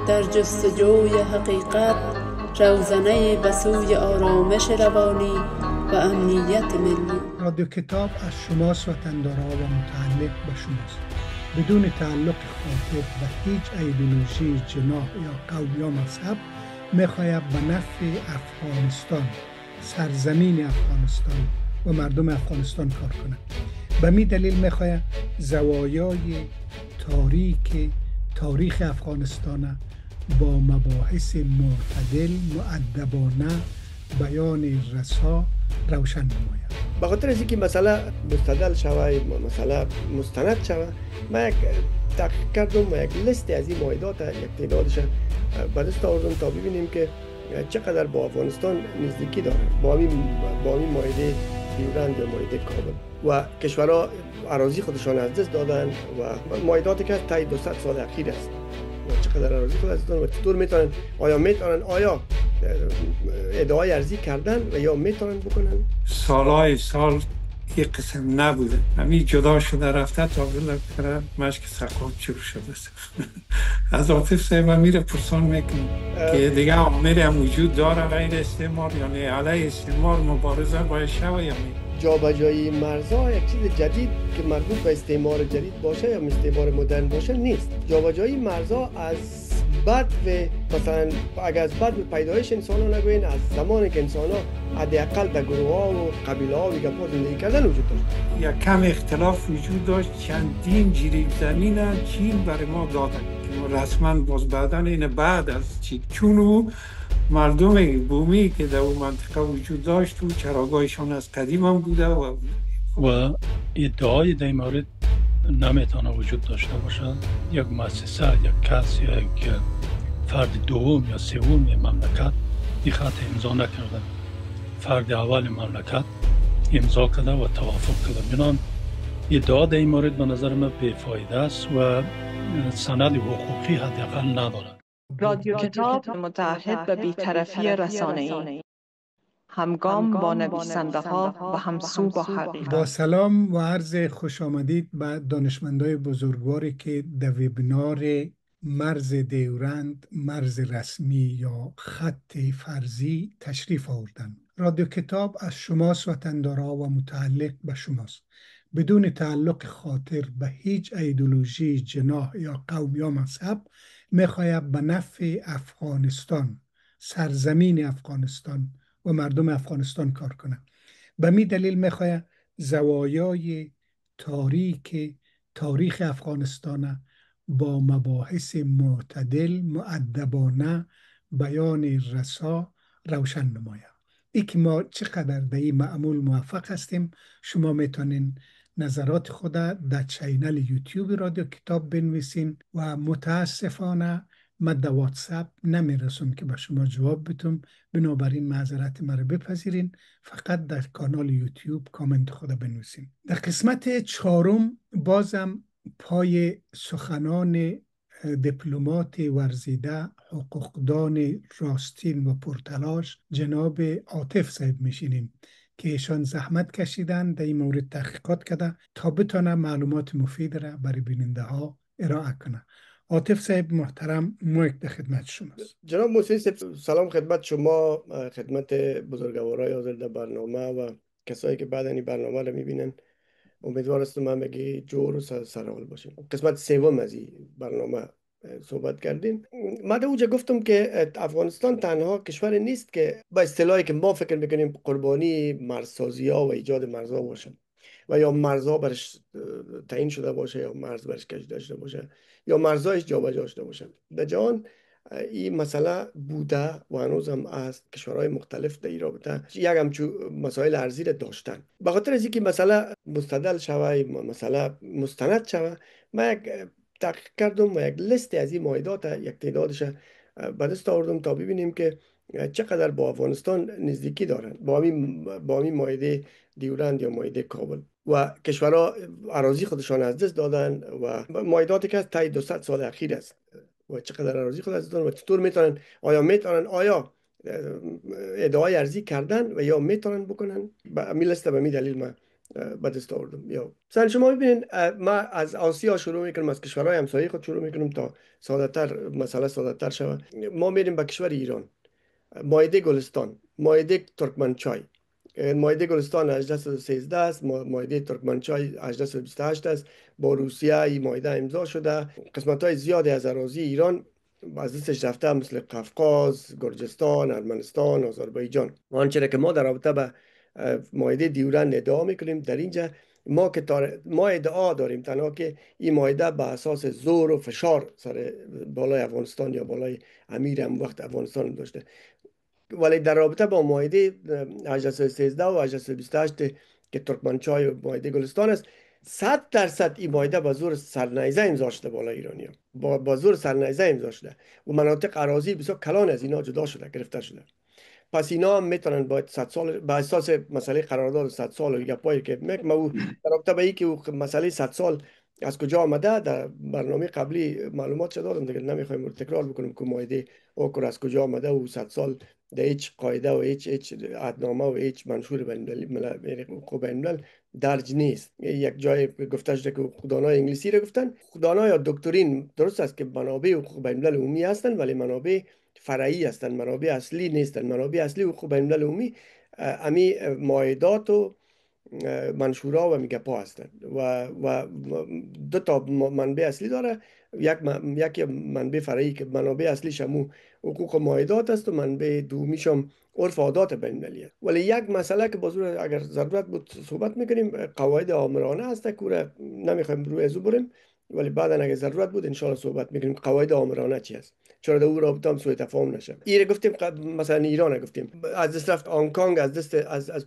در جستجوی حقیقت، روزنه به سوی آرامش روانی و امنیت ملی. رادیو کتاب از شماست وطندارا و متعلق به شماست. بدون تعلق خاطر به هیچ ایدئولوژی، جناح یا قوم یا مذهب، میخواهد به نفع افغانستان، سرزمین افغانستان و مردم افغانستان کار کند. به می دلیل میخواهد زوایای تاریخ افغانستان با مباحث معتدل، مؤدبانه، بیان رسا روشن نماید. به خاطر از اینکه مسئله مستدل شوه، مسئله مستند شوه، من یک تحقیق کردم و یک لیست از این معاهدات یک تعدادش به دست آوردم تا ببینیم که چقدر با افغانستان نزدیکی داره، با همین معاهده دیورند یا معاهده کابل. و کشورها اراضی خودشان از دست دادن و معاهداتی که تا 200 سال اخیر است و چقدر اراضی خود از دست دادن و چطور میتونن، آیا ادعای ارزی کردن و یا میتونن بکنن. سالهای سال یک قسم نبوده، همین جدا شده رفته تا بالاخره مشک سقاط شروع شده. از عاطف صاحب میره پرسان میکنه که دیگه عاملی هم وجود داره غیر استعمار، یعنی علیه استعمار مبارزه باید شوه یا می جابجایی مرزها یک چیز جدید که مربوط به استعمار جدید باشه یا استعمار مدرن باشه نیست. جابجایی مرزها از بعد مثلا اگر از بعد پیدایش انسان ها نگوین، از زمانی که انسان ها حداقل در گروه ها و قبیله ها و گپا زندگی کردن وجود داشت. یا کم اختلاف وجود داشت، چندین جریب زمین چین برای ما دادن که ما رسما باز بعدن این بعد از چین، چون او مردم بومی که در اون منطقه وجود داشت و چراگاهشان از قدیم هم بوده و ادعای در این مورد نمیتونه وجود داشته باشه. یک مؤسسه، یک کس یا یک فرد دوم یا سوم مملکت این خط امضا نکرده، فرد اول مملکت امضا کرده و توافق کرده. بنان ادعا در این مورد به نظر من بی‌فایده است و سند حقوقی حداقل نداره. رادیو کتاب متعهد به بی‌طرفی رسانه‌ای، همگام با نویسنده ها و همسو با حقیقت. با سلام و عرض خوش آمدید به دانشمندای بزرگواری که در وبینار مرز دیورند، مرز رسمی یا خط فرضی تشریف آوردند. رادیو کتاب از شماست وطندارا و متعلق به شماست. بدون تعلق خاطر به هیچ ایدئولوژی، جناح یا قوم یا مذهب، میخواهد به نفع افغانستان، سرزمین افغانستان و مردم افغانستان کار کنه. به می دلیل میخواهد زوایای تاریخ افغانستان با مباحث معتدل، مؤدبانه، بیان رسا روشن نماید. ای که ما چقدر در این معمول موفق هستیم، شما میتونین نظرات خود در چینل یوتیوب رادیو کتاب بنویسین و متاسفانه من در واتساپ نمیرسم که به شما جواب بدم، بنابراین معذرت مرا بپذیرین، فقط در کانال یوتیوب کامنت خود بنویسین. در قسمت 4 بازم پای سخنان دیپلمات ورزیده، حقوقدان راستین و پرتلاش جناب عاطف صاحب میشینیم که ایشان زحمت کشیدن در این مورد تحقیقات کرده تا بتونه معلومات مفید را برای بیننده ها ارائه کنه. عاطف صاحب محترم، مایک در خدمت شماست. جناب موسوی صاحب، سلام خدمت شما، خدمت بزرگوارای حاضر در برنامه و کسایی که بعد این برنامه رو میبینن. امیدوار هستم همگی جور و سرحال باشیم. قسمت 3 از این برنامه صحبت کردیم. من در اونجا گفتم که افغانستان تنها کشور نیست که با اصطلاحی که ما فکر میکنیم قربانی مرزسازی ها و ایجاد مرزها باشه و یا مرزها برش تعیین شده باشه یا مرز برش کشیده شده باشه یا مرزهایش جابجا شده باشه. در جهان این مسئله بوده و هنوز هم از کشورهای مختلف در این رابطه یک همچون مسائل ارزی را داشتن. به خاطر از اینکه مسئله مستدل شوه، مسئله مستند شوه، من یک تحقیق کردم و یک لیست از این معاهدات یک تعدادش به دست آوردم تا ببینیم که چقدر با افغانستان نزدیکی دارن، با همین معاهده دیورند یا معاهده کابل. و کشورها اراضی خودشان از دست دادن و معاهداتی که تا 200 سال اخیر است و چقدر اراضی خود از دست دادن و چطور میتونن، آیا ادعای ارزی کردن و یا میتونن بکنن. به همین لیست به همین دلیل من به دست آوردم. یا مثلا شما ببینید ما از آسیا شروع میکنیم، از کشورهای همسایه خود شروع میکنیم تا ساده تر شود. ما میریم به کشور ایران، مایده گلستان، مایده ترکمنچای. مایده گلستان 1813 است، مایده ترکمنچای 1828 است. با روسیه این مایده امضا شده. قسمت های زیادی از اراضی ایران از دستش رفته، مثل قفقاز، گرجستان، ارمنستان، آذربایجان. آنچه که ما در رابطه به مایده دیورند ادعا میکنیم در اینجا، ما ادعا داریم تنها که این مایده به اساس زور و فشار سر بالای افغانستان یا بالای امیر هم وقت افغانستان داشته، ولی در رابطه با مایده 1813 و 1828 که ترکمنچای و مایده گلستان است، 100% این مایده با زور سرنیزه امضا شده بالای ایرانی با زور سرنیزه امضا شده و مناطق اراضی بسیار کلان از اینا جدا شده، گرفته شده. پس اینا هم میتونن باید 100 سال به اساس مسئله قرارداد 100 سال و گپایی که ما او در رابطه به اینکه مسئله 100 سال از کجا آمده در برنامه قبلی معلومات شده دادم دیگه، نمیخوایم تکرار بکنیم که مایده اوکر از کجا آمده و 100 سال در هیچ قاعده و هیچ عهدنامه و هیچ منشور بین‌الملل درج نیست. یک جای گفته شده که خدانای انگلیسی رو گفتن، خدانای یا دکترین درست است که منابع حقوق بین‌الملل عمومی هستند ولی منابع فرعی هستند، منابع اصلی نیستند. منابع اصلی حقوق بین‌الملل عمومی امی معاهدات و منشورا و میگپا هستند و دو تا منبع اصلی داره. یک منبع فرعی که منابع اصلیش همو حقوق و معاهدات است و منبع دومیش هم عرف و عادات بین‌المللی است. ولی یک مسئله که بازور اگر ضرورت بود صحبت میکنیم، قواعد آمرانه است که نمیخوایم روی ازو بریم، ولی بعدا اگه ضرورت بود انشاءالله صحبت میکنیم قواعد آمرانه چی است، چرا در او رابطه هم سوء تفاهم نشه. ایره گفتیم مثلا ایران گفتیم از دست رفت، هنگ کنگ از دست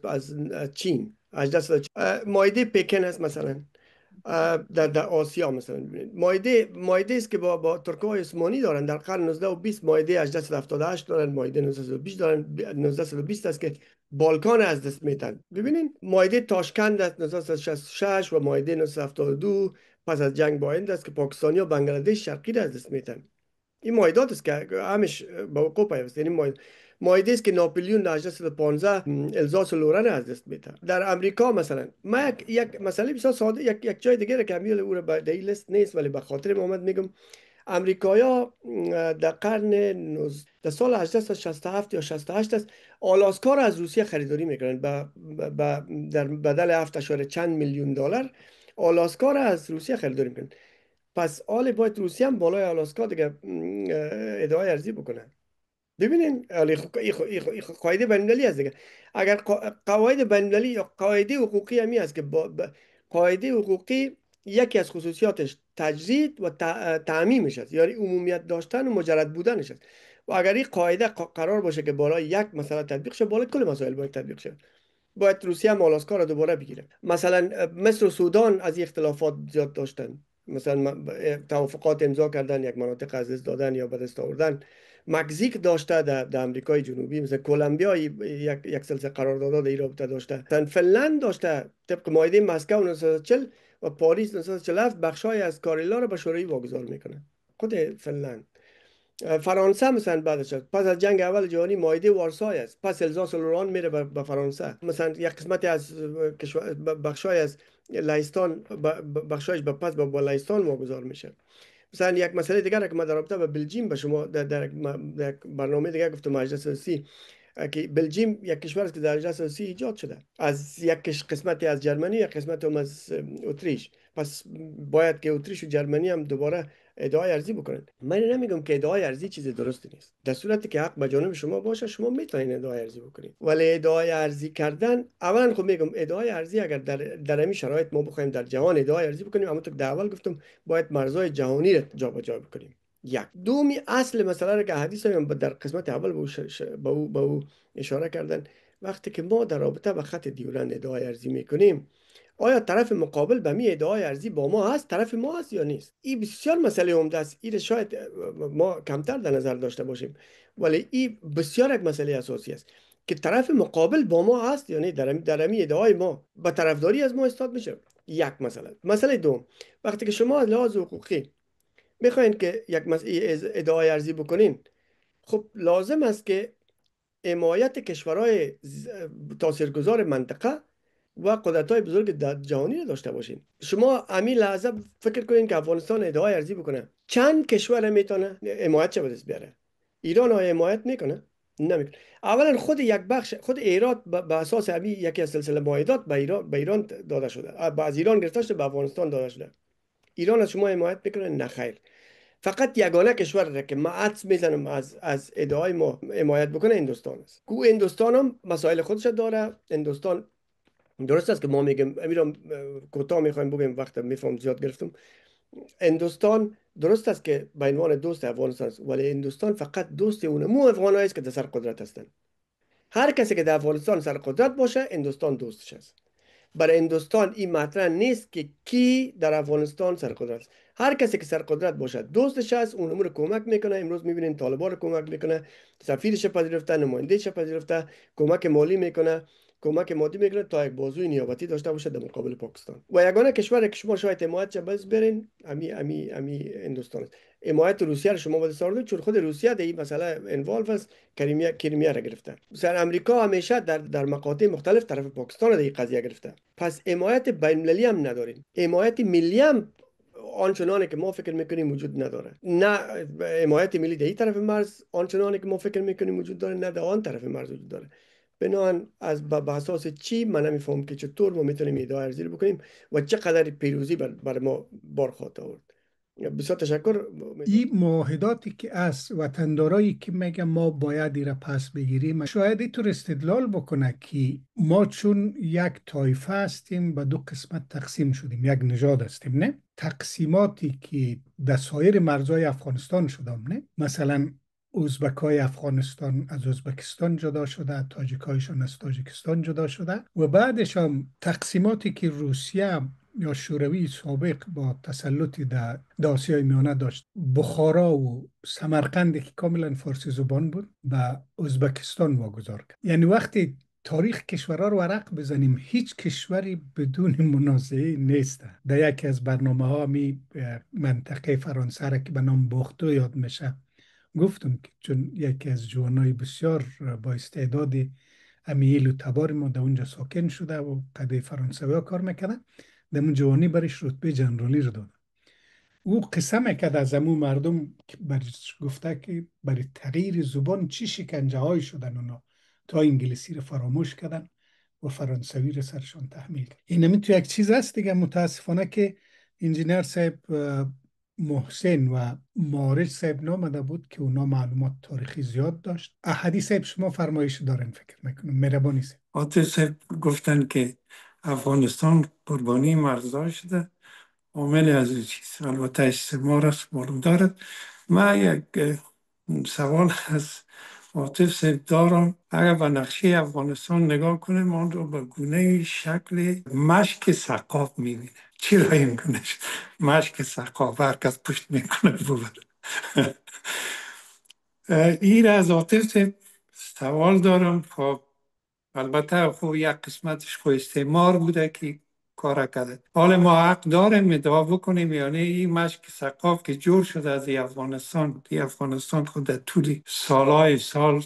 از چین از دست مایده پکن هست مثلا در آسیا. مثلا ببینید مایده است که با ترک‌های عثمانی دارن در قرن 19 و 20. مایده 1878 دارن، مایده 1920 دارن. 1920 است که بالکان از دست میتن. ببینید مایده تاشکند است 1966 و مایده 1972 پس از جنگ با هند است که پاکستانی و بنگلادش شرقی را از دست میتن. این مایدات است که همش با وقوع پیوسته. یعنی مایده است که ناپلیون در 1815 الزاس و لورن از دست میده. در امریکا مثلا ما یک مسئله بسیار ساده، یک جای دیگه که همیل او را به این لیست نیست ولی به خاطر محمد میگم. امریکایا در در سال 1867 یا 68 است آلاسکا را از روسیه خریداری میکنن در بدل 7 چند میلیون دلار آلاسکا را از روسیه خریداری میکنن. پس آل باید روسیه هم بالای آلاسکا دیگه ادعای ارزی بکنه. ببینین قاعده بین‌المللی است دیگه. اگر قواعد بین‌المللی یا قاعده حقوقی همی است که قاعده حقوقی یکی از خصوصیاتش تجرید و تعمیمش است، یعنی عمومیت داشتن و مجرد بودنش است. و اگر این قاعده قرار باشه که بالای یک مسئله تطبیق شه، بالای کل مسائل باید تطبیق شه. باید روسیه هم آلاسکا را دوباره بگیره. مثلا مصر و سودان از اختلافات زیاد داشتن، مثلا توافقات امضا کردن، یک مناطق از دست دادن یا به دست آوردن. مکزیک داشته در امریکای جنوبی، مثلا کلمبیا یک سلسله قراردادات در این رابطه داشته. مثلا فنلند داشته طبق معاهده مسکو 1940 و پاریس 1947 بخشای از کاریلا را به شوروی واگذار میکنه. خود فنلند. فرانسه مثلا بعدش پس از جنگ اول جهانی معاهده وارسای است، پس الزاس و لوران میره به فرانسه. مثلا یک قسمتی از بخشای از لهستان بخشایش پس با لهستان واگذار میشه. مثلا یک مسئله دیگر که ما در رابطه با بلژیم به شما در برنامه دیگر گفتم، مجلس سیاسی که بلژیم یک کشور است که در مجلس سیاسی ایجاد شده از یک قسمتی از جرمنی، یک قسمت هم از اتریش. پس باید که اتریش و جرمنی هم دوباره ادعای ارزی بکنن. من نمیگم که ادعای ارزی چیز درستی نیست، در صورتی که حق به جانب شما باشه شما میتونید ادعای ارزی بکنید. ولی ادعای ارزی کردن، اولا خب میگم ادعای ارزی اگر در همین شرایط ما بخوایم در جهان ادعای ارزی بکنیم، همونطور که اول گفتم باید مرزهای جهانی را جابجا بکنیم. یک دومی اصل مسئله را که حدیث هم در قسمت اول به او اشاره کردن، وقتی که ما در رابطه با خط دیورند ادعای ارزی میکنیم، آیا طرف مقابل به می ادعای ارزی با ما هست، طرف ما هست یا نیست؟ این بسیار مسئله عمده است. این شاید ما کمتر در نظر داشته باشیم، ولی این بسیار یک مسئله اساسی است که طرف مقابل با ما هست یا نه. در می ادعای ما به طرفداری از ما استاد میشه. یک مسئله دوم، وقتی که شما از لحاظ حقوقی میخواین که یک ادعای ارزی بکنین، خب لازم است که حمایت کشورهای تاثیرگذار منطقه و قدرت‌های بزرگ جهانی رو داشته باشین. شما همین لحظه فکر کنین که افغانستان ادعای ارزی بکنه، چند کشور میتونه حمایت چه بدست بیاره؟ ایران های حمایت میکنه؟ نمیکنه. اولا خود یک بخش، خود ایران به اساس همین یکی از سلسله معاهدات به ایران داده شده، از ایران گرفته شده به افغانستان داده شده. ایران از شما حمایت میکنه؟ نه خیر. فقط یگانه کشور را که ما عطس میزنم از ادعای ما حمایت بکنه هندوستان است. کو هندوستان هم مسائل خودش داره. هندوستان درست است که ما میگیم امیرم کوتاه میخوایم بگیم، وقت میفهم زیاد گرفتم. هندوستان درست است که به عنوان دوست افغانستان است، ولی هندوستان فقط دوست اونمو افغانایی است که در سر قدرت هستند. هر کسی که در افغانستان سر قدرت باشه هندوستان دوستش است. برای هندوستان این مطرح نیست که کی در افغانستان سرقدرت است. هر کسی که سرقدرت باشد دوستش است، اون امور کمک میکنه. امروز میبینین طالبان رو کمک میکنه، سفیرش پذیرفته، نمایندهش پذیرفته، کمک مالی میکنه، کمک مادی میکنه تا یک بازوی نیابتی داشته باشه در مقابل پاکستان. و یگانه کشور که شما شاید حمایت چه بس برین امی هندوستان است. حمایت روسیه رو شما باید ساردید، چون خود روسیه در این مسئله انوالو است. کریمیا را گرفته. مثلا امریکا همیشه در مقاطع مختلف طرف پاکستان در این قضیه گرفته. پس حمایت بین المللی هم نداریم. حمایت ملی هم آنچنانی که ما فکر میکنیم وجود نداره. نه حمایت ملی در این طرف مرز آنچنانی که ما فکر میکنیم وجود داره، نه در آن طرف مرز وجود داره. بنابراین به اساس چی من نمیفهم که چطور ما میتونیم ادعای ارزی بکنیم و چقدر پیروزی بر ما بار خواهد آورد. بسیار تشکر. این معاهداتی که از وطندارایی که میگه ما باید ایره پس بگیریم، شاید اینطور استدلال بکنه که ما چون یک طایفه هستیم به دو قسمت تقسیم شدیم، یک نژاد هستیم، نه تقسیماتی که در سایر مرزهای افغانستان شدم، نه مثلا ازبکای افغانستان از ازبکستان جدا شده، تاجیکایشان از تاجیکستان جدا شده و بعدش هم تقسیماتی که روسیه یا شوروی سابق با تسلطی در آسیای میانه داشت، بخارا و سمرقند که کاملا فارسی زبان بود به ازبکستان واگذار کرد. یعنی وقتی تاریخ کشورها رو ورق بزنیم هیچ کشوری بدون منازعه نیست. در یکی از برنامه ها می منطقه فرانسه را که به نام بوختو یاد میشه گفتم که چون یکی از جوانای بسیار با استعداد امیل و تبار ما در اونجا ساکن شده و قده فرانسوی ها کار میکنه، در اون جوانی برش رتبه جنرالی رو دادن. او قصه میکرد از امو مردم برش گفته که برای تغییر زبان چی شکنجه های شدن اونا تا انگلیسی رو فراموش کردن و فرانسوی رو سرشان تحمیل کرد. این همین تو یک چیز هست دیگه. متاسفانه که انجینر صاحب محسن و مارج صاحب نامده بود که اونا معلومات تاریخی زیاد داشت. احدی صاحب شما فرمایش دارن فکر میکنم. مهربانی صاحب. عاطف صاحب گفتن که افغانستان قربانی مرزها شده. عامل از این چیز البته استعمار است، معلوم دارد. من یک سوال از عاطف صاحب دارم. اگر به نقشه افغانستان نگاه کنیم آن رو به گونه شکل مشک ثقاب میبینه. چرا این گونه مشک ثقاب هر کس پشت میکنه ببره؟ این از عاطف صاحب سوال دارم. خب البته خب یک قسمتش خب استعمار بوده که کار کرده. حالا ما حق داریم ادعا بکنیم یعنی این مشک ثقاف که جور شده از افغانستان خود در طول سالهای سال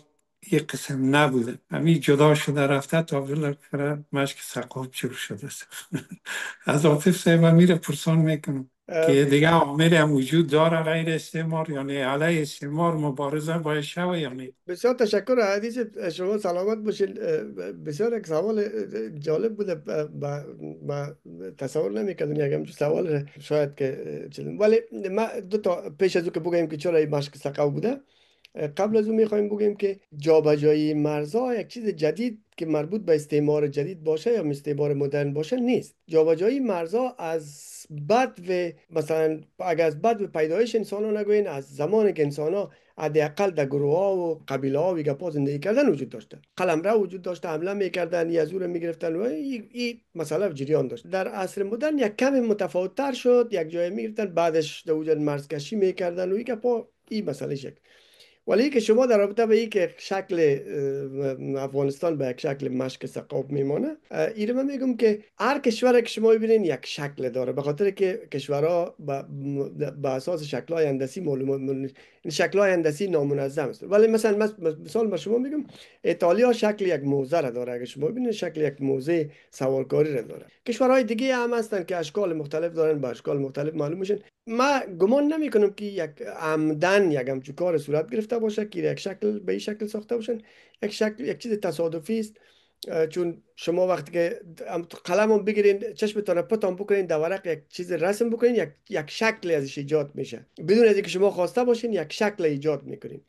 یک قسم نبوده، همین جدا شده رفته تا بالاخره مشک ثقاف جور شده است. از عاطف صاحب میره پرسان میکنم که دیگه عامل هم وجود داره غیر استعمار، یعنی علیه استعمار مبارزه باید شوه یعنی. بسیار تشکر حدیث شما، سلامت باشید. بسیار یک سوال جالب بوده. با تصور نمی‌کردم یک همچین سوال شاید که ولی ما دو تا پیش از او که بگیم که چرا این مشک ثقاف بوده، قبل از اون میخوایم بگیم که جابجایی مرزها یک چیز جدید که مربوط به استعمار جدید باشه یا استعمار مدرن باشه نیست. جابجایی مرزها از بعد و مثلا اگر از بعد و پیدایش انسان ها نگوین، از زمانی که انسان ها حداقل در گروه ها و قبیله ها و گپا زندگی کردن وجود داشته، قلمرو وجود داشته، حمله میکردن، یزور میگرفتن و این مسئله جریان داشت. در عصر مدرن یک کمی متفاوت‌تر شد، یک جای میگرفتن بعدش در وجود مرزکشی میکردن و این گپا این مسئله شد. ولی که شما در رابطه به این که شکل افغانستان به یک شکل مشک ثقاب میمانه، این من میگم که هر کشور که شما ببینین یک شکل داره، به خاطر که کشورها به اساس شکل‌های هندسی معلومات این شکل‌های هندسی نامنظم است. ولی مثلا مثال ما شما میگم ایتالیا شکل یک موزه را داره، اگه شما ببینید شکل یک موزه سوارکاری را داره. کشورهای دیگه هم هستن که اشکال مختلف دارن، با اشکال مختلف معلوم میشن. ما گمان نمی کنم که یک عمدن یک همچون کار صورت گرفته باشه که یک شکل به این شکل ساخته باشن. یک چیز تصادفی است. چون شما وقتی که قلم هم بگیرین چشمتان پتان بکنین در ورق یک چیز رسم بکنین یک شکل ازش ایجاد میشه بدون از اینکه شما خواسته باشین، یک شکل ایجاد میکنین.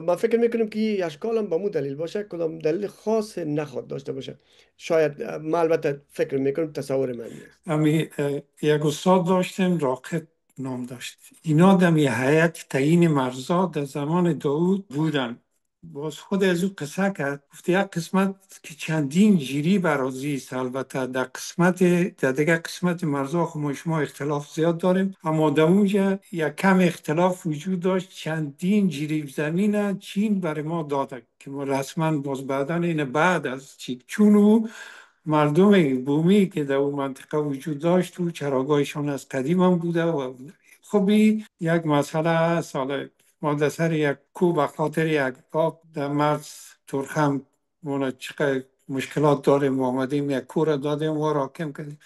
من فکر میکنم که این اشکال هم به مو دلیل باشه، کدام دلیل خاص نخواد داشته باشه. شاید ما البته فکر میکنم تصور من نیست. امی یک استاد داشتیم راقب نام داشت. اینا دمی هیئت تعیین مرزا در زمان داوود بودن. باز خود از او قصه کرد، گفته یک قسمت که چندین جیری برازی است. البته در دیگه قسمت مرزا خب شما اختلاف زیاد داریم، اما در اونجا یک کم اختلاف وجود داشت. چندین جیری زمین چین برای ما داده که ما رسما باز بعدا این بعد از چین، چون او مردم بومی که در اون منطقه وجود داشت و چراگاهشان از قدیم هم بوده و خبی یک مسئله سال ما در سر یک کو به خاطر یک آب در مرز ترخم مونا چقدر مشکلات داریم و آمدیم یک کو را دادیم و راکم کردیم.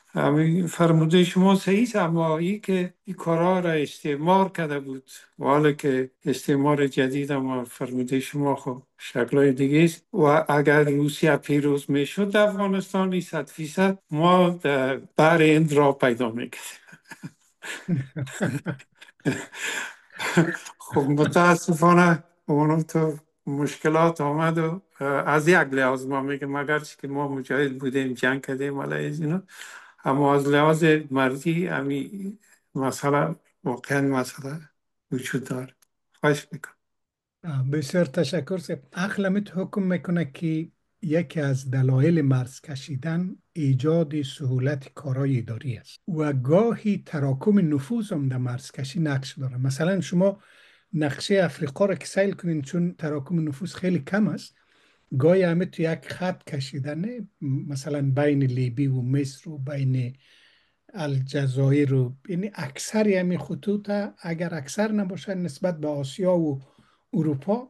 همین فرموده شما صحیح است، اما که این کارها را استعمار کرده بود و حالا که استعمار جدید، اما فرموده شما خب شکلهای دیگه است و اگر روسیه پیروز میشد در افغانستان 100% ما در بر هند را پیدا میکردیم. خب متاسفانه اونو تو مشکلات آمد و از یک لحاظ ما میگم اگرچه که ما مجاهد بودیم جنگ کردیم علیه اینا، اما از لحاظ مردی امی مسئله واقعا مسئله وجود داره. خواهش میکنم. بسیار تشکر. عقلمت حکم میکنه که یکی از دلایل مرز کشیدن ایجاد سهولت کارهای اداری است و گاهی تراکم نفوذ هم در مرز کشی نقش داره. مثلا شما نقشه افریقا را که سیل کنین، چون تراکم نفوذ خیلی کم است، گاهی همه تو یک خط کشیدن، مثلا بین لیبی و مصر و بین الجزایر و یعنی اکثر همین خطوط اگر اکثر نباشه نسبت به آسیا و اروپا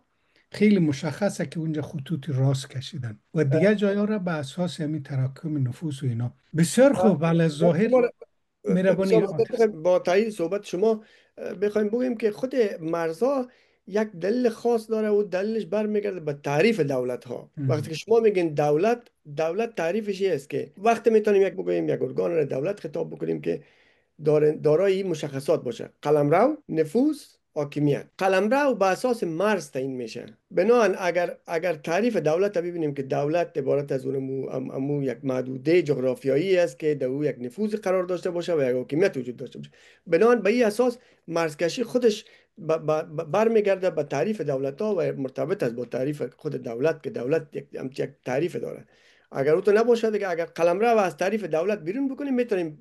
خیلی مشخصه که اونجا خطوط راست کشیدن و دیگه جایا را به اساس همین تراکم نفوذ و اینا. بسیار خوب. ولی ظاهر مهربانی با تایید صحبت شما بخوایم بگیم که خود مرزا یک دلیل خاص داره و دلیلش برمیگرده به تعریف دولت ها. وقتی که شما میگین دولت تعریفش است که وقتی میتونیم یک ارگان دولت خطاب بکنیم که دارای مشخصات باشه: قلمرو، نفوذ، حاکمیت. قلمرو به اساس مرز تعیین میشه. بنابراین اگر تعریف دولت ببینیم که دولت عبارت از اون یک محدوده جغرافیایی است که در او یک نفوذ قرار داشته باشه و یک حاکمیت وجود داشته باشه. بنابراین به این اساس مرزکشی خودش برمیگرده به تعریف دولت ها و مرتبط است با تعریف خود دولت که دولت یک تعریف داره. اگر او تو نباشه دیگه، اگر قلمرو از تعریف دولت بیرون بکنیم میتونیم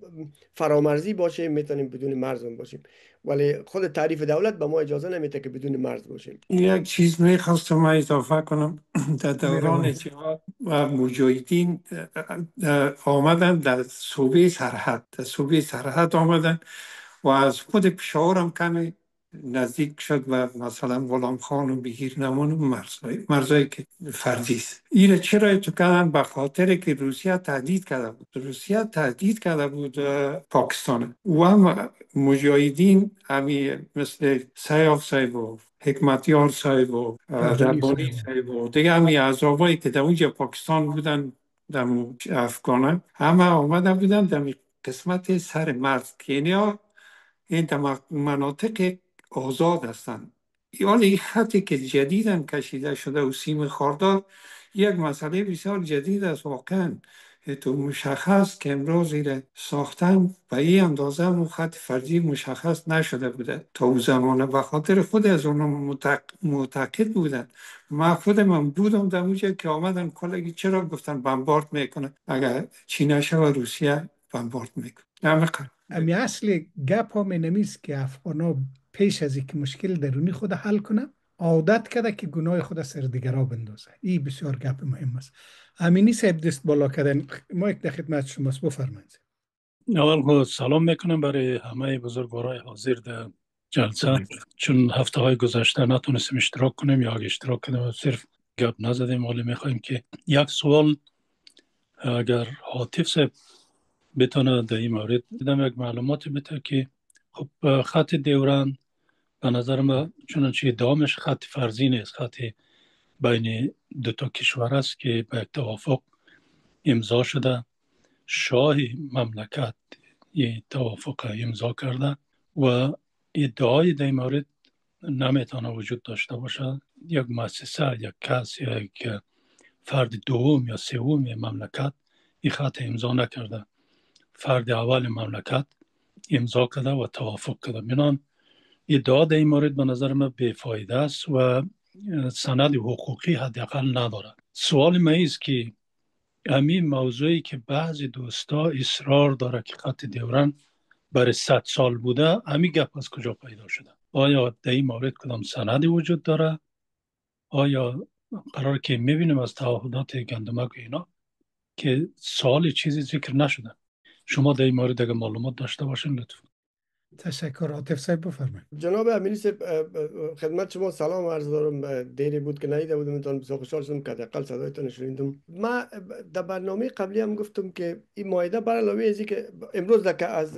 فرامرزی باشه، میتونیم بدون مرز باشیم، ولی خود تعریف دولت به ما اجازه نمیده که بدون مرز باشیم. یک چیز میخواستم من اضافه کنم. در دوران جهاد و مجاهدین آمدن در صوبه سرحد آمدن و از خود پشاور هم کمی نزدیک شد و مثلا غلام خان و بگیر نمون مرزایی که فردی است. این چرا تو کردن؟ به خاطر که روسیه تهدید کرده بود پاکستان و هم مجاهدین همی مثل سیاف صاحب و حکمتیار صاحب و ربانی صاحب و دیگه همی اعضابایی که در اونجا پاکستان بودن در افغانان همه آمده بودن در قسمت سر مرز که این مناطق آزاد هستند. این خطی که جدیداً کشیده شده و سیم خاردار یک مسئله بسیار جدید است واقعاً. تو مشخص که امروز ایره ساختن به این اندازه و خط فردی مشخص نشده بوده تا او زمانه، به خاطر خود از اونها معتقد بودن. من خودم بودم در اونجا که آمدن کلگی چرا گفتن بمبارد میکنه، اگر چی نشه و روسیه بمبارد میکنه. امی اصل گپ ها می نمیست که افغانا پیش از اینکه مشکل درونی خود حل کنه عادت کرده که گناه خود سر دیگرها بندازه. این بسیار گپ مهم است. امینی صاحب دست بالا کردن، ما یک در خدمت شماست، بفرمایید. اول سلام میکنم برای همه بزرگوارای حاضر در جلسه، چون هفته های گذشته نتونستیم اشتراک کنیم یا اگه اشتراک کنیم صرف گپ نزدیم، ولی میخوایم که یک سوال اگر حاطف صاحب بتونه در این مورد بدم یک معلوماتی بده که خب خط دیورند به نظر من چونانچه دامش خط فرضی نیست، خط بین دو تا کشور است که به یک توافق امضا شده. شاه مملکت این توافق امضا کرده و ادعای در این مورد نمیتونه وجود داشته باشه. یک مؤسسه، یک کس یا یک فرد دوم یا سوم مملکت این خط امضا نکرده، فرد اول مملکت امضا کرده و توافق کرده. بنان ادعا در این مورد به نظر من بیفایده است و سند حقوقی حداقل نداره. سوال من است که همین موضوعی که بعضی دوستا اصرار داره که خط دیورند برای 100 سال بوده، همین گپ از کجا پیدا شده؟ آیا در این مورد کدام سندی وجود داره؟ آیا قرار که میبینیم از تعهدات گندمک و اینا که سال چیزی ذکر نشده؟ شما در این مورد اگر معلومات داشته باشین لطفا. تشکر. عاطف صاحب بفرمایید. جناب امیری صاحب، خدمت شما سلام عرض دارم. دیری بود که ندیده بودم، تان بسیار خوشحال شدم که حداقل صدایتان شنیدم. ما در برنامه قبلی هم گفتم که این مایده بر علاوه ازی که امروز از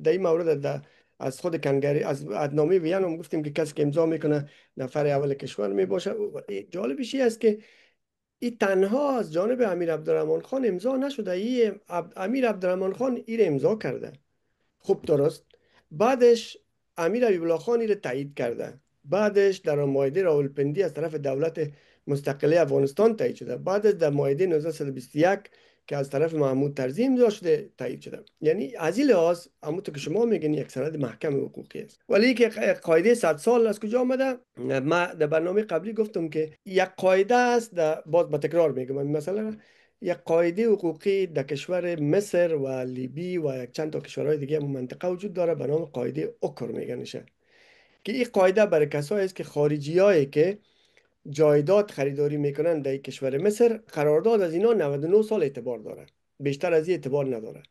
در این مورد از خود کنگری از عهدنامه وین هم گفتیم که کسی که امضا میکنه نفر اول کشور می باشه. جالبش این است که این تنها از جانب امیر عبدالرحمن خان امضا نشده، این امیر عبدالرحمن خان این امضا کرده. خوب درست. بعدش امیر حبیب الله خان را تایید کرده. بعدش در مایده راولپندی از طرف دولت مستقله افغانستان تایید شده. بعدش در مایده 1921 که از طرف محمود طرزی امضا شده تایید شده. یعنی از این لحاظ همونطور که شما میگین یک سند محکم حقوقی است. ولی که قاعده 100 سال از کجا آمده؟ ما در برنامه قبلی گفتم که یک قاعده است، باز با تکرار میگم، مثلا یک قاعده حقوقی در کشور مصر و لیبی و یک چند تا کشورهای دیگه منطقه وجود داره به نام قاعده اوکر میگنشه، که این قاعده برای کسایی است که خارجیایی که جایداد خریداری میکنن در کشور مصر، قرارداد از اینا 99 سال اعتبار داره، بیشتر از این اعتبار نداره.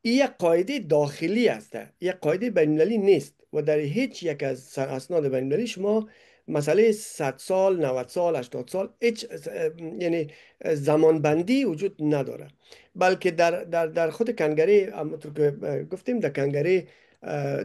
این یک قاعده داخلی است، یک قاعده بین‌المللی نیست و در هیچ یک از اسناد بین‌المللی شما مسئله 100 سال، 90 سال، 80 سال هیچ یعنی زمانبندی وجود نداره. بلکه در خود کنگره همونطور که گفتیم در کنگره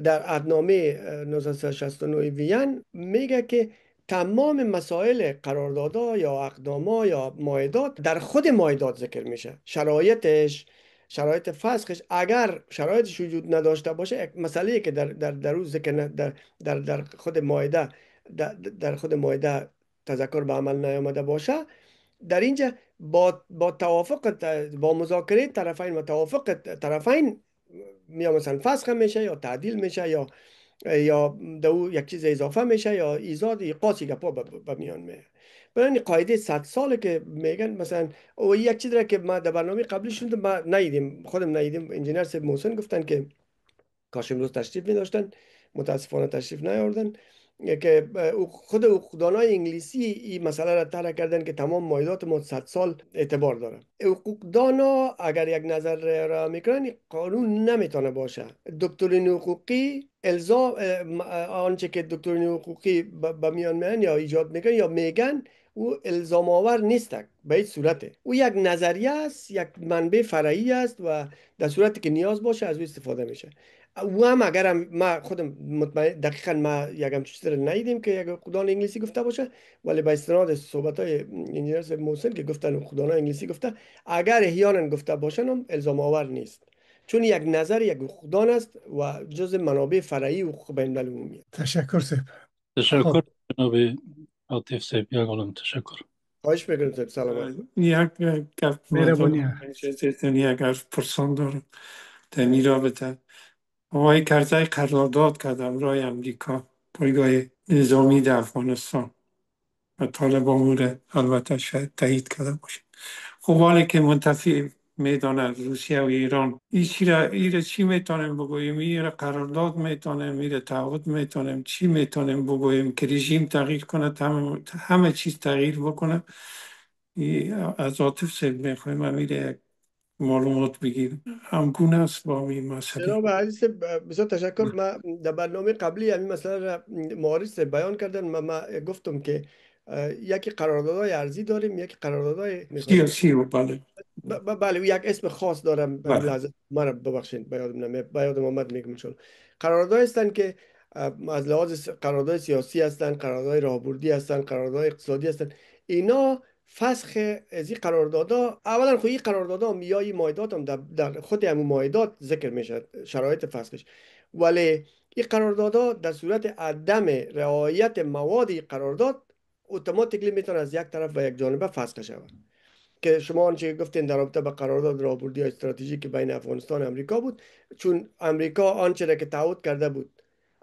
در عهدنامه 1969 وین میگه که تمام مسائل قراردادها یا اقدامها یا معاهدات در خود معاهدات ذکر میشه، شرایطش، شرایط فسخش. اگر شرایطش وجود نداشته باشه، مسئله که در روز ذکر در خود معاهده در خود معاهده تذکر به عمل نیامده باشه، در اینجا با توافق با مذاکره طرفین و توافق طرفین یا مثلا فسخ میشه یا تعدیل میشه یا دو یک چیز اضافه میشه یا ایجاد ایقاسی گپا به میان میاد. برای قاعده 100 ساله که میگن مثلا او یک چیزی که ما در برنامه قبلی شوندم، ما ندیدیم، خودم ندیدیم، انجینر صاحب محسن گفتن که کاش امروز تشریف می داشتن، متاسفانه تشریف نیاوردن، که خود حقوقدانای انگلیسی این مسئله را طرح کردن که تمام معاهدات ما 100 سال اعتبار داره. حقوقدانا اگر یک نظر را میکنن، قانون نمیتونه باشه. دکترین حقوقی الزام آنچه که دکترین حقوقی به میان میان یا ایجاد میکنن یا میگن او الزام آور نیست به هیچ صورته. او یک نظریه است، یک منبع فرعی است و در صورتی که نیاز باشه از او استفاده میشه. و هم اگر ما خودم مطمئن دقیقا ما یک همچین چیزی رو ندیدیم که یک حقوقدان انگلیسی گفته باشه، ولی با استناد صحبت های انجینر صاحب محسن که گفتن حقوقدان انگلیسی گفته، اگر احیانا گفته باشن هم الزام آور نیست، چون یک نظر یک حقوقدان است و جز منابع فرعی حقوق بین المللی. تشکر صاحب. تشکر جناب عاطف صاحب. یک عالم تشکر. خواهش میکنم صاحب. سلامت. یک گپ مهربانی. اگر پرسان دارم در این رابطه، آقای کرزی قرارداد کرد همراه امریکا پایگاه نظامی در افغانستان و طالبان موره البته شاید تایید کرده باشه. خب حالی که منتفی میدانه روسیه و ایران ایره چی میتونیم بگوییم؟ ایره قرارداد میتونیم، ایره تعهد میتونیم، چی میتونیم بگوییم که رژیم تغییر کنه، همه چیز تغییر بکنه؟ از عاطف صاحب میخوایم امیره معلومات بگیریم. همگونه است با این مسئله. جناب عزیز بسیار تشکر. ما در برنامه قبلی همین مسئله را معارض بیان کردن. ما گفتم که یکی قراردادهای ارزی داریم، یکی قراردادهای سیاسی. بله بله یک اسم خاص دارم. همین لحظه مرا ببخشید به یادم آمد میگم چون قرارداد هستند که از لحاظ قرارداد سیاسی هستند، قرارداد راهبردی هستند، قرارداد اقتصادی هستند. اینا فسخ از این قراردادها، اولا خود این قراردادها هم یا این مایدات هم در خود همون مایدات ذکر میشه شرایط فسخش، ولی این قراردادها در صورت عدم رعایت مواد قرارداد اتوماتیکلی میتونه از یک طرف و یک جانبه فسخ شود. که شما آنچه گفتین در رابطه با قرارداد راهبردی استراتژیک بین افغانستان و امریکا بود، چون امریکا آنچه را که تعهد کرده بود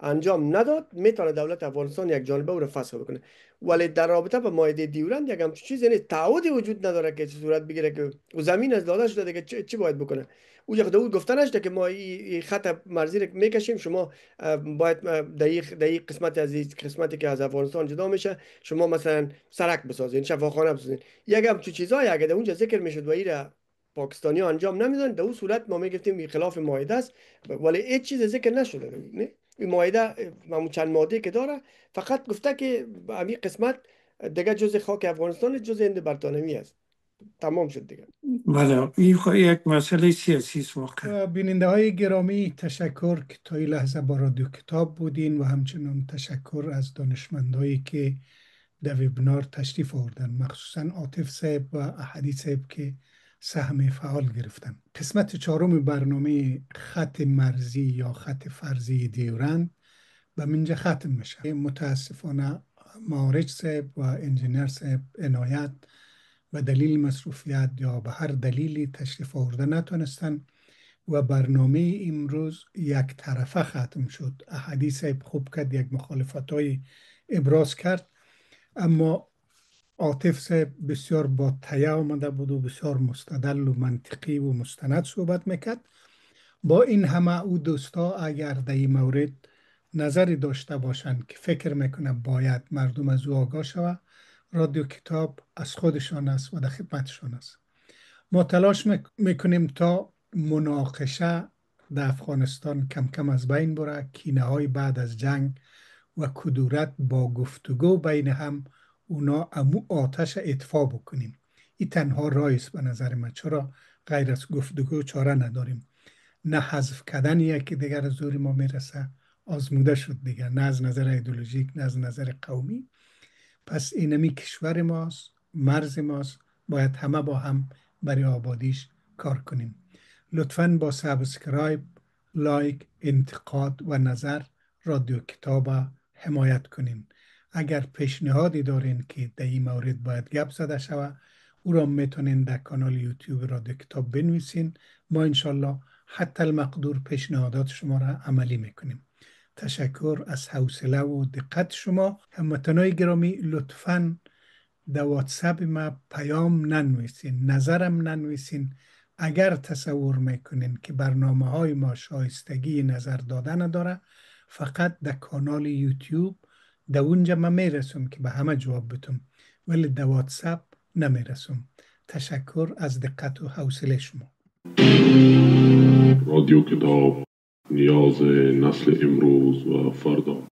انجام نداد، میتونه دولت افغانستان یک جانبه او را فسخ بکنه. ولی در رابطه با مایده دیورند یک همچین چیزی نیست، تعهدی وجود نداره که صورت بگیره که زمین از داده شده که چی باید بکنه. او خود گفته نشده که ما این خط مرزی را میکشیم، شما باید در قسمت از قسمتی که از افغانستان جدا میشه شما مثلا سرک بسازین، شفاخانه بسازین. یک همچین چیزایی اگه در اونجا ذکر میشد و این پاکستانی انجام نمیدن، در اون صورت ما میگفتیم خلاف مایده است. ولی هیچ چیز ذکر نشده. نه این مایده همون چند ماده که داره فقط گفته که همین قسمت دیگه جز خاک افغانستان، جز هند برطانوی است. تمام شد دیگه. بله این یک مسئله سیاسی است واقعا. بیننده های گرامی، تشکر که تا این لحظه با رادیو کتاب بودین و همچنین تشکر از دانشمندایی که در وبینار تشریف آوردن، مخصوصا عاطف صاحب و احدی صاحب که سهم فعال گرفتن. قسمت چهارم برنامه خط مرزی یا خط فرضی دیورند به منجا ختم میشه. متاسفانه معارج صاحب و انجینر صاحب عنایت به دلیل مصروفیت یا به هر دلیلی تشریف آورده نتونستن و برنامه امروز یک طرفه ختم شد. احدی صاحب خوب کرد یک مخالفتای ابراز کرد، اما عاطف صاحب بسیار با تیه آمده بود و بسیار مستدل و منطقی و مستند صحبت میکرد. با این همه او دوستا اگر در این مورد نظری داشته باشند که فکر میکنه باید مردم از او آگاه شود، رادیو کتاب از خودشان است و در خدمتشان است. ما تلاش میکنیم تا مناقشه در افغانستان کم کم از بین بره، کینه های بعد از جنگ و کدورت با گفتگو بین هم اونا امو آتش اطفا بکنیم. این تنها راهی است به نظر من، چرا غیر از گفتگو چاره نداریم. نه حذف کردن که دیگر از زور ما میرسه، آزموده شد دیگر، نه از نظر ایدئولوژیک نه از نظر قومی. پس اینمی کشور ماست، مرز ماست، باید همه با هم برای آبادیش کار کنیم. لطفاً با سابسکرایب، لایک، انتقاد و نظر رادیو کتاب حمایت کنین. اگر پیشنهادی دارین که در این مورد باید گپ زده شود، او را میتونین در کانال یوتیوب رادیو کتاب بنویسین. ما انشالله حتی المقدور پیشنهادات شما را عملی میکنیم. تشکر از حوصله و دقت شما. هموطنان گرامی، لطفاً در واتساپ ما پیام ننویسین، نظرم ننویسین. اگر تصور میکنین که برنامه های ما شایستگی نظر دادن نداره، فقط در کانال یوتیوب در اونجا من میرسم که به همه جواب بدم، ولی در واتساپ نمیرسم. تشکر از دقت و حوصله شما. رادیو کتاب، نیاز نسل امروز و فردا.